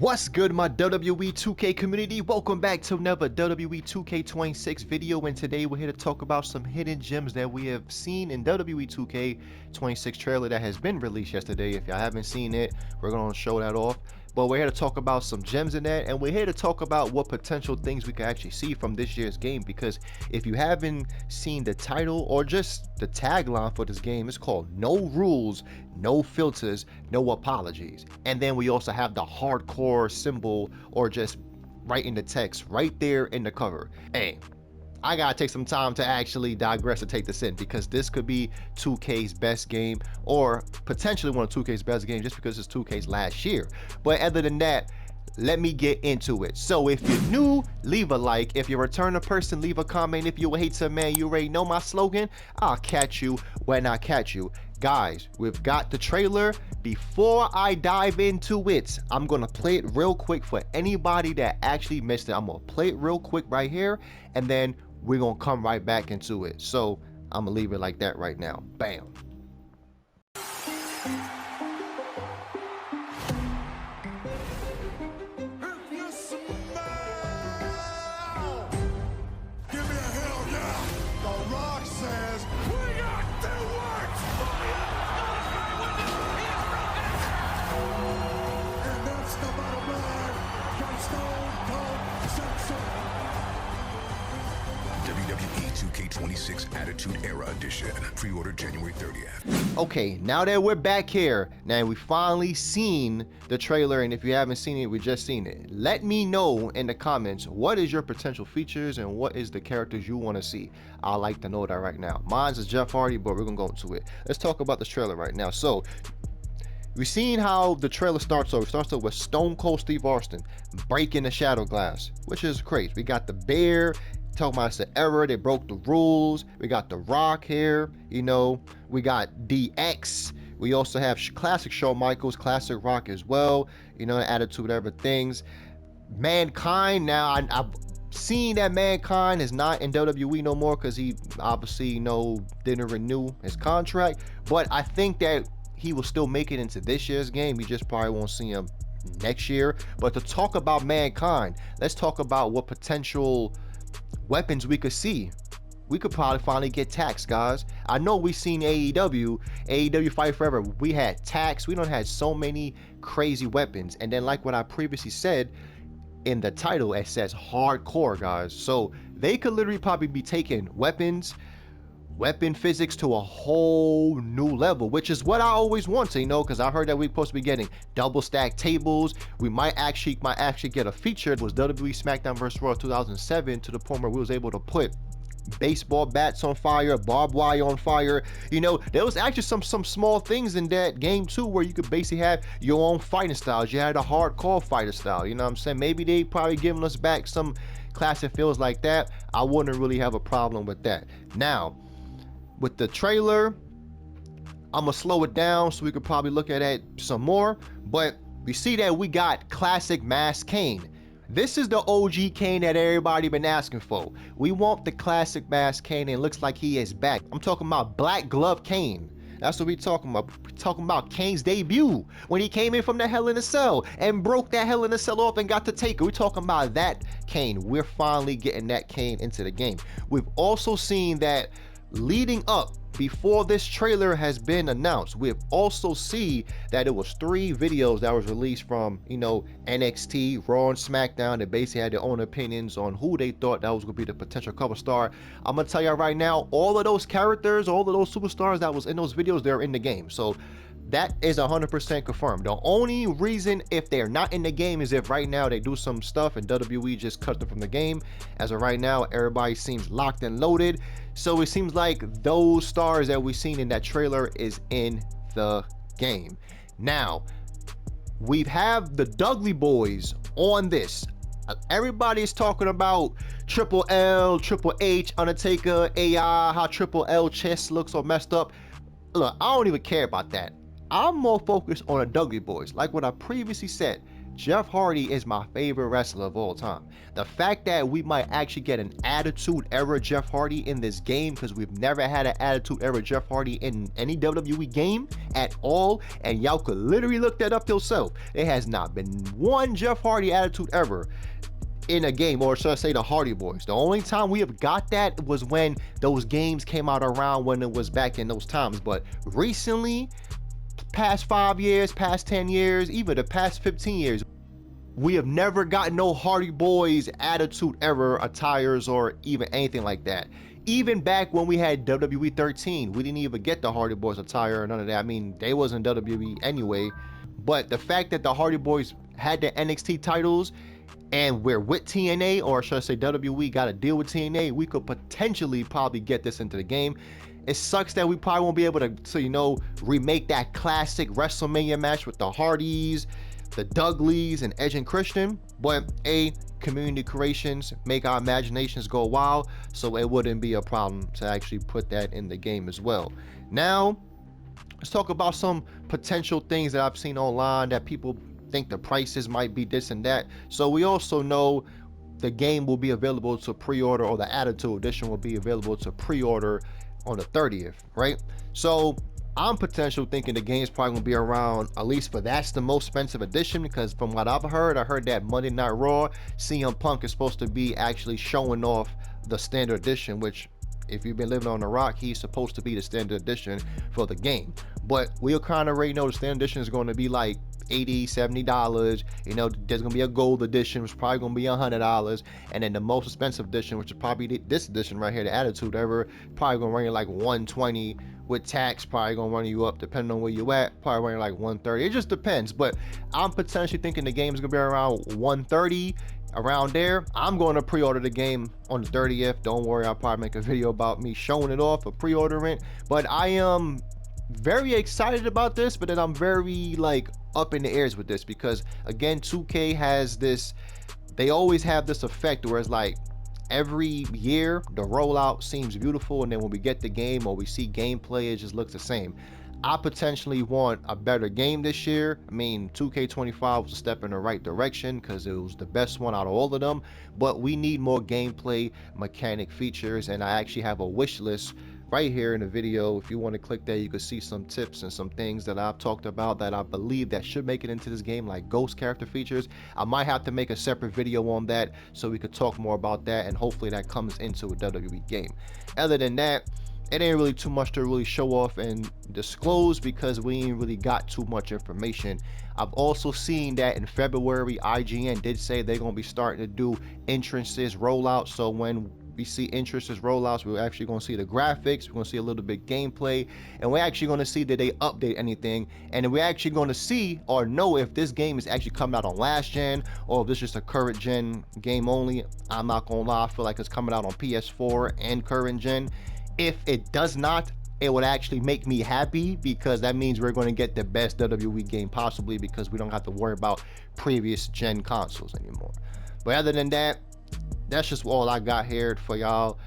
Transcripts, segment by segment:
What's good, my WWE 2K community? Welcome back to another WWE 2K26 video, and today we're here to talk about some hidden gems that we have seen in WWE 2K26 trailer that has been released yesterday. If y'all haven't seen it, we're going to show that off. But we're here to talk about some gems in that, and we're here to talk about what potential things we can actually see from this year's game, because if you haven't seen the title or just the tagline for this game, it's called No Rules, No Filters, No Apologies. And then we also have the hardcore symbol, or just right in the text right there in the cover. Hey, I gotta take some time to actually digress and take this in, because this could be 2K's best game, or potentially one of 2K's best games, just because it's 2K's last year. But other than that, let me get into it. So if you're new, leave a like. If you're a returning person, leave a comment. If you're a hater, man, you already know my slogan. I'll catch you when I catch you. Guys, we've got the trailer. Before I dive into it, I'm gonna play it real quick for anybody that actually missed it. I'm gonna play it real quick right here, and then we're gonna come right back into it. So I'm gonna leave it like that right now. Bam. WWE 2K26 Attitude Era Edition. Pre-order January 30th. Okay, now that we're back here, now we finally seen the trailer, and if you haven't seen it, we just seen it. Let me know in the comments, what is your potential features and what is the characters you want to see? I'd like to know that right now. Mine's is Jeff Hardy, but we're gonna go into it. Let's talk about this trailer right now. So we've seen how the trailer starts off. It starts off with Stone Cold Steve Austin breaking the shadow glass, which is crazy. We got the bear talking about it's an error, they broke the rules. We got The Rock here, you know, we got DX. We also have classic Shawn Michaels, classic Rock as well, you know, attitude, whatever things. Mankind, now I've seen that Mankind is not in WWE no more, because he obviously, you know, didn't renew his contract, but I think that he will still make it into this year's game. We just probably won't see him next year. But to talk about Mankind, let's talk about what potential weapons we could see. We could probably finally get tax, guys. I know we've seen AEW Fight Forever. We had tax. We don't had so many crazy weapons. And then, like what I previously said in the title, it says hardcore, guys. So they could literally probably be taking weapon physics to a whole new level, which is what I always wanted, you know, because I heard that we're supposed to be getting double stack tables. We might actually get a feature. It was WWE SmackDown vs. Raw 2007, to the point where we was able to put baseball bats on fire, barbed wire on fire. You know, there was actually some small things in that game too, where you could basically have your own fighting styles. You had a hardcore fighter style, you know what I'm saying? Maybe they probably giving us back some classic feels like that. I wouldn't really have a problem with that. Now, with the trailer, I'm gonna slow it down so we could probably look at it some more. But we see that we got classic Mask Kane. This is the OG Kane that everybody been asking for. We want the classic Mask Kane, and it looks like he is back. I'm talking about Black Glove Kane. That's what we talking about. We're talking about Kane's debut, when he came in from the Hell in a Cell and broke that Hell in a Cell off and got to take it. We're talking about that Kane. We're finally getting that Kane into the game. We've also seen that leading up, before this trailer has been announced, we've also seen that it was 3 videos that was released from, you know, NXT, Raw, and SmackDown, that basically had their own opinions on who they thought that was going to be the potential cover star. I'm going to tell you right now, all of those characters, all of those superstars that was in those videos, they're in the game. So that is 100% confirmed. The only reason if they're not in the game is if right now they do some stuff and WWE just cuts them from the game. As of right now, everybody seems locked and loaded. So it seems like those stars that we've seen in that trailer is in the game. Now, we have the Dudley Boyz on this. Everybody's talking about Triple L, Triple H, Undertaker, AI, how Triple L chest looks all messed up. Look, I don't even care about that. I'm more focused on the Dudley Boyz. Like what I previously said, Jeff Hardy is my favorite wrestler of all time. The fact that we might actually get an Attitude Era Jeff Hardy in this game, because we've never had an Attitude Era Jeff Hardy in any WWE game at all, and y'all could literally look that up yourself. There has not been one Jeff Hardy Attitude Ever in a game, or should I say the Hardy Boyz. The only time we have got that was when those games came out around when it was back in those times. But recently, past 5 years, past 10 years, even the past 15 years, we have never gotten no Hardy Boyz Attitude Era attires or even anything like that. Even back when we had WWE 13, we didn't even get the Hardy Boyz attire or none of that. I mean, they wasn't WWE anyway. But the fact that the Hardy Boyz had the NXT titles, and we're with TNA, or should I say WWE got to deal with TNA, we could potentially probably get this into the game. It sucks that we probably won't be able to, remake that classic WrestleMania match with the Hardys, the Dudleys, and Edge and Christian. But community creations make our imaginations go wild, so it wouldn't be a problem to actually put that in the game as well. Now, let's talk about some potential things that I've seen online that people think the prices might be this and that. So we also know the game will be available to pre-order, or the Attitude Edition will be available to pre-order on the 30th, right? So I'm potentially thinking the game's probably gonna be around, at least for that's the most expensive edition, because from what I've heard, I heard that Monday Night Raw, CM Punk is supposed to be actually showing off the standard edition, which if you've been living on the rock, he's supposed to be the standard edition for the game. But we'll kind of already know the standard edition is going to be like $80-$70. There's gonna be a gold edition, which is probably gonna be $100, and then the most expensive edition, which is probably this edition right here, the Attitude Ever, probably gonna run you like $120 with tax. Probably gonna run you up, depending on where you at, probably run you like $130. It just depends. But I'm potentially thinking the game is gonna be around $130, around there. I'm going to pre-order the game on the 30th. Don't worry, I'll probably make a video about me showing it off or pre-ordering. But I am very excited about this, but then I'm very up in the airs with this, because again, 2K has this, they always have this effect where it's like every year the rollout seems beautiful, and then when we get the game or we see gameplay, it just looks the same. I potentially want a better game this year. I mean, 2K25 was a step in the right direction because it was the best one out of all of them, but we need more gameplay mechanic features, and I actually have a wish list right here in the video. If you want to click there, you can see some tips and some things that I've talked about that I believe that should make it into this game, like ghost character features. I might have to make a separate video on that so we could talk more about that, and hopefully that comes into a WWE game. Other than that, it ain't really too much to really show off and disclose, because we ain't really got too much information. I've also seen that in February, IGN did say they're going to be starting to do entrances rollouts. So when we see entrances rollouts, we're actually going to see the graphics, we're going to see a little bit gameplay, and we're actually going to see that they update anything, and we're actually going to see or know if this game is actually coming out on last gen, or if this is just a current gen game only. I'm not going to lie, I feel like it's coming out on PS4 and current gen. If it does not, it would actually make me happy, because that means we're going to get the best WWE game possibly, because we don't have to worry about previous gen consoles anymore. But other than that, that's just all I got here for y'all.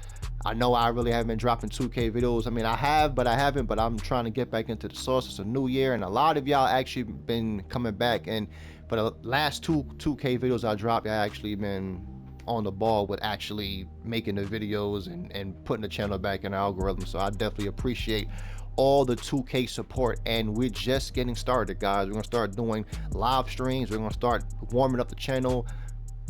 I know I really haven't been dropping 2K videos. I mean, I have, but I haven't. But I'm trying to get back into the source. It's a new year, and a lot of y'all actually been coming back. And for the last 2K videos I dropped, I actually been on the ball with actually making the videos and putting the channel back in the algorithm. So I definitely appreciate all the 2K support, and we're just getting started, guys. We're gonna start doing live streams. We're gonna start warming up the channel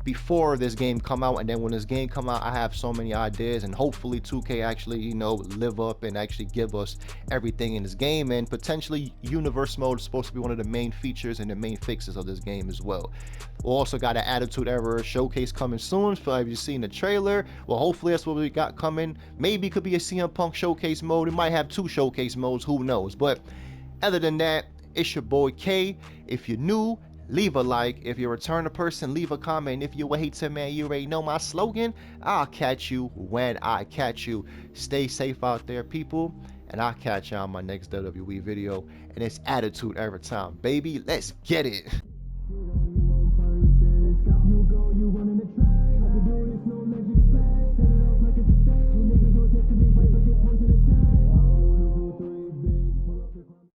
before this game come out, and then when this game come out, I have so many ideas, and hopefully 2K actually live up and actually give us everything in this game. And potentially universe mode is supposed to be one of the main features and the main fixes of this game as well. We also got an Attitude Era showcase coming soon. So have you seen the trailer? Well, hopefully that's what we got coming. Maybe it could be a CM Punk showcase mode. It might have 2 showcase modes, who knows. But other than that, it's your boy K. If you're new, leave a like. If you're a returner person, leave a comment. If you're a hater, man, you already know my slogan. I'll catch you when I catch you. Stay safe out there, people, and I'll catch you on my next WWE video. And it's Attitude Era time, baby. Let's get it.